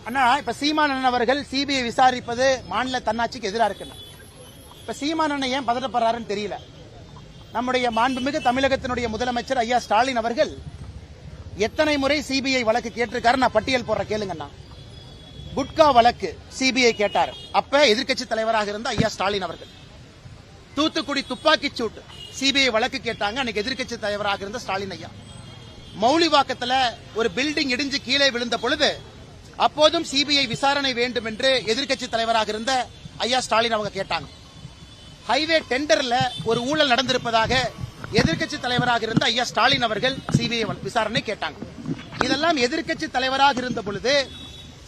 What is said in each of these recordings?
அண்ணா, இப்ப சீமானன் அவர்கள் சிபிஐ விசாரிப்பது மாநில தன்னாட்சிக்கு எதிராக இருக்குண்ணா. இப்ப சீமானன் ஏன் பதட்டப்படுறாருன்னு தெரியல. நம்முடைய மாண்புமிகு தமிழகத்தினுடைய முதலமைச்சர் ஐயா ஸ்டாலின் அவர்கள் எத்தனை முறை சிபிஐ வழக்கு கேட்டிருக்காரு, நான் பட்டியல் போடுற கேளுங்கண்ணா. குட்கா வழக்கு சிபிஐ கேட்டார், அப்ப எதிர்க்கட்சி தலைவராக இருந்த ஐயா ஸ்டாலின் அவர்கள். தூத்துக்குடி துப்பாக்கி சூட்டு சிபிஐ வழக்கு கேட்டாங்க, அன்னைக்கு எதிர்க்கட்சி தலைவராக இருந்த ஸ்டாலின் ஐயா. மௌலிவாக்கத்துல ஒரு பில்டிங் இடிஞ்சு கீழே விழுந்த பொழுது அப்போதும் சிபிஐ விசாரணை வேண்டும் என்று எதிர்க்கட்சி தலைவராக இருந்த ஐயா ஸ்டாலின் அவங்க கேட்டாங்க. ஹைவே டெண்டர்ல ஒரு ஊழல் நடந்திருப்பதாக எதிர்க்கட்சி தலைவராக இருந்த ஐயா ஸ்டாலின் அவர்கள் சிபிஐ விசாரணை கேட்டாங்க. இதெல்லாம் எதிர்க்கட்சி தலைவராக இருந்த பொழுது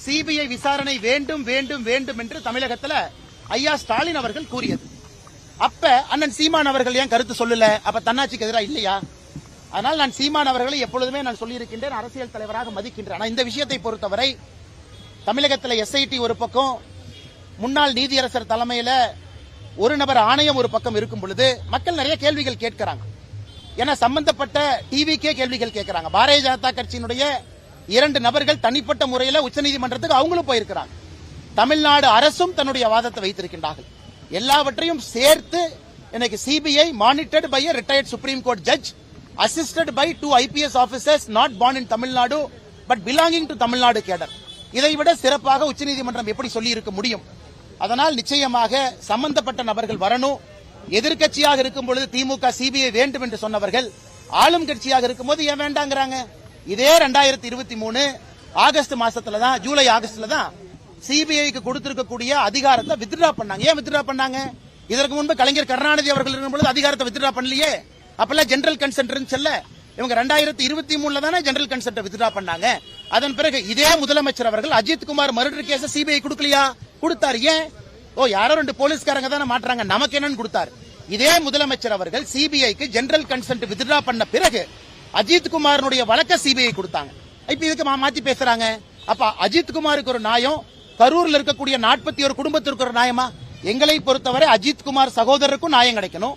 சிபிஐ விசாரணை வேண்டும் வேண்டும் வேண்டும் என்று தமிழகத்தில் ஐயா ஸ்டாலின் அவர்கள் கூறியது. அப்ப அண்ணன் சீமான் அவர்கள் ஏன் கருத்து சொல்லல? அப்ப தன்னாட்சிக்கு எதிராக இல்லையா? அதனால் நான் சீமான் அவர்களை எப்பொழுதுமே நான் சொல்லியிருக்கின்றேன், அரசியல் தலைவராக மதிக்கின்றேன். இந்த விஷயத்தை பொறுத்தவரை தமிழகத்தில் எஸ்ஐடி ஒரு பக்கம், முன்னாள் நீதியரசர் தலைமையில் ஒரு நபர் ஆணையம் ஒரு பக்கம் இருக்கும் பொழுது மக்கள் நிறைய கேள்விகள் கேட்கிறாங்க. ஏன்னா சம்பந்தப்பட்ட டிவிக்கே கேள்விகள் கேட்கிறாங்க. பாரதிய ஜனதா கட்சியினுடைய 2 நபர்கள் தனிப்பட்ட முறையில் உச்சநீதிமன்றத்துக்கு அவங்களும் போயிருக்கிறாங்க. தமிழ்நாடு அரசும் தன்னுடைய வாதத்தை வைத்திருக்கின்றார்கள். எல்லாவற்றையும் சேர்த்து எனக்கு CBI monitored by a retired Supreme Court judge assisted by 2 IPS officers not born in Tamil Nadu but belonging to Tamil Nadu cadre. இதைவிட சிறப்பாக உச்சநீதிமன்றம் எப்படி சொல்லி இருக்க முடியும்? அதனால் நிச்சயமாக சம்பந்தப்பட்ட நபர்கள் வரணும். எதிர்க்கட்சியாக இருக்கும் பொழுது திமுக சிபிஐ வேண்டும் என்று சொன்னவர்கள் ஆளும் கட்சியாக இருக்கும்போது ஏன் வேண்டாங்கிறாங்க? இதே 2023 ஆகஸ்ட் மாசத்துல தான், ஜூலை ஆகஸ்ட்ல தான் சிபிஐக்கு கொடுத்திருக்கக்கூடிய அதிகாரத்தை வித்ட்ரா பண்ணாங்க. ஏன் வித்ட்ரா பண்ணாங்க? இதற்கு முன்பு கலைஞர் கருணாநிதி அவர்கள் இருக்கும் பொழுது அதிகாரத்தை வித்ட்ரா பண்ணலையே. அப்பெல்லாம் ஜெனரல் கன்சென்ட் இருந்துச்சுல்ல. இவங்க 2023 தானே ஜெனரல் கன்சென்ட் வித்ட்ரா பண்ணாங்க. அதன் பிறகு இதே முதலமைச்சர் அவர்கள் அஜித்குமார் மர்டர் கேஸ் சிபிஐ கொடுக்கலையா? கொடுத்தாரு. ஏன்? யாரோ 2 போலீஸ்காரங்க தானே மாற்றாங்க, நமக்கு என்னன்னு கொடுத்தாரு. இதே முதலமைச்சர் அவர்கள் சிபிஐக்கு ஜெனரல் கன்சென்ட் வித்ட்ரா பண்ண பிறகு அஜித்குமாரனுடைய வழக்க சிபிஐ கொடுத்தாங்க. இப்ப இதுக்கு மாத்தி பேசுறாங்க. அப்ப அஜித்குமாருக்கு ஒரு நியாயம், கரூர்ல இருக்கக்கூடிய 41 குடும்பத்திற்கு ஒரு நியாயமா? எங்களை பொறுத்தவரை அஜித்குமார் சகோதரருக்கும் நியாயம் கிடைக்கணும்,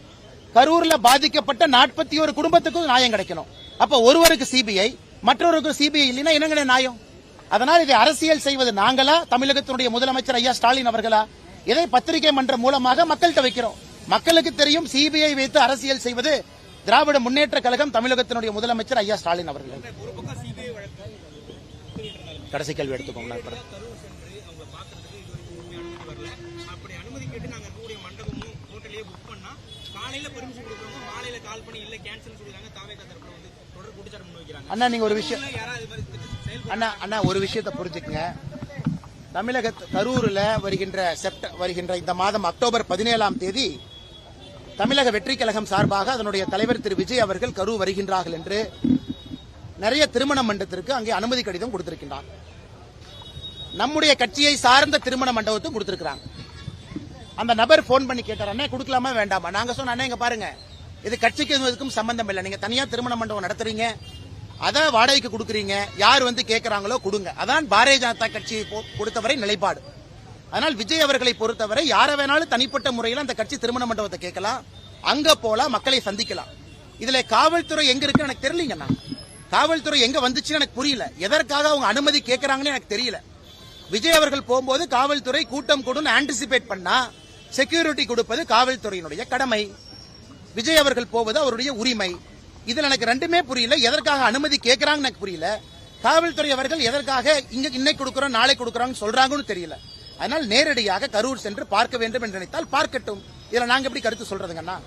கரூர்ல பாதிக்கப்பட்ட 41 குடும்பத்துக்கும் நியாயம் கிடைக்கணும். அப்ப ஒருவருக்கு சிபிஐ, மற்றொருக்கு சிபிஐ இல்லைன்னா என்னங்க நியாயம்? அதனால் இதை அரசியல் செய்வது நாங்களா, தமிழகத்தினுடைய முதலமைச்சர் ஐயா ஸ்டாலின் அவர்களா? இதை பத்திரிகை மன்றம் மூலமாக மக்கள்கிட்ட வைக்கிறோம். மக்களுக்கு தெரியும் சிபிஐ வைத்து அரசியல் செய்வது திராவிட முன்னேற்ற கழகம், தமிழகத்தினுடைய முதலமைச்சர் ஐயா ஸ்டாலின் அவர்கள். கடைசி கேள்வி எடுத்துக்கோங்க. அண்ணா நீங்க ஒரு விஷயம், அண்ணா ஒரு விஷயத்தை புரிஞ்சுக்கங்க. தமிழக கரூர்ல வருகின்ற இந்த மாதம் அக்டோபர் 17ஆம் தேதி தமிழக வெற்றி கழகம் சார்பாக அதனுடைய தலைவர் திரு விஜய் அவர்கள் கரூர் வருகின்றார்கள் என்று நிறைய திருமண மண்டபத்திற்கு அங்கே அனுமதி கடிதம் கொடுத்திருக்கின்றார். நம்முடைய கட்சியை சார்ந்த திருமண மண்டபத்தும் கொடுத்திருக்கிறாங்க. அந்த நபர் போன் பண்ணி கேட்டார், அண்ணே கொடுக்கலாமா வேண்டாமா? நாங்க சொன்ன, அண்ணே இங்க பாருங்க, இது கட்சிக்கு இதுக்கும் சம்பந்தம் இல்லை. நீங்க தனியா திருமண மண்டபம் நடத்துறீங்க, அதை வாடகைக்கு கொடுக்குறீங்க, யார் வந்து கேட்கறாங்களோ கொடுங்க. அதான் பாரதிய ஜனதா கட்சி கொடுத்தவரை நிலைப்பாடு. அதனால் விஜய் அவர்களை பொறுத்தவரை யாரை வேணாலும் தனிப்பட்ட முறையில் அந்த கட்சி திருமண மண்டபத்தை கேட்கலாம், அங்க போலாம், மக்களை சந்திக்கலாம். இதுல காவல்துறை எங்க இருக்கு எனக்கு தெரியலங்கண்ணா. காவல்துறை எங்க வந்துச்சுன்னு எனக்கு புரியல. எதற்காக அவங்க அனுமதி கேட்கறாங்கன்னு எனக்கு தெரியல. விஜய் அவர்கள் போகும்போது காவல்துறை கூட்டம் கூடும் ஆன்டிசிபேட் பண்ணா செக்யூரிட்டி கொடுப்பது காவல்துறையினுடைய கடமை. விஜய் அவர்கள் போவது அவருடைய உரிமை. இதுல எனக்கு ரெண்டுமே புரியல. எதற்காக அனுமதி கேட்கறாங்கன்னு எனக்கு புரியல. காவல்துறை அவர்கள் எதற்காக இன்னைக்கு கொடுக்கறோம் நாளை கொடுக்கறாங்கன்னு சொல்றாங்கன்னு தெரியல. அதனால் நேரடியாக கரூர் சென்று பார்க்க வேண்டும் என்று நினைத்தால் பார்க்கட்டும். இதுல நாங்க எப்படி கருத்து சொல்றதுங்கண்ணா?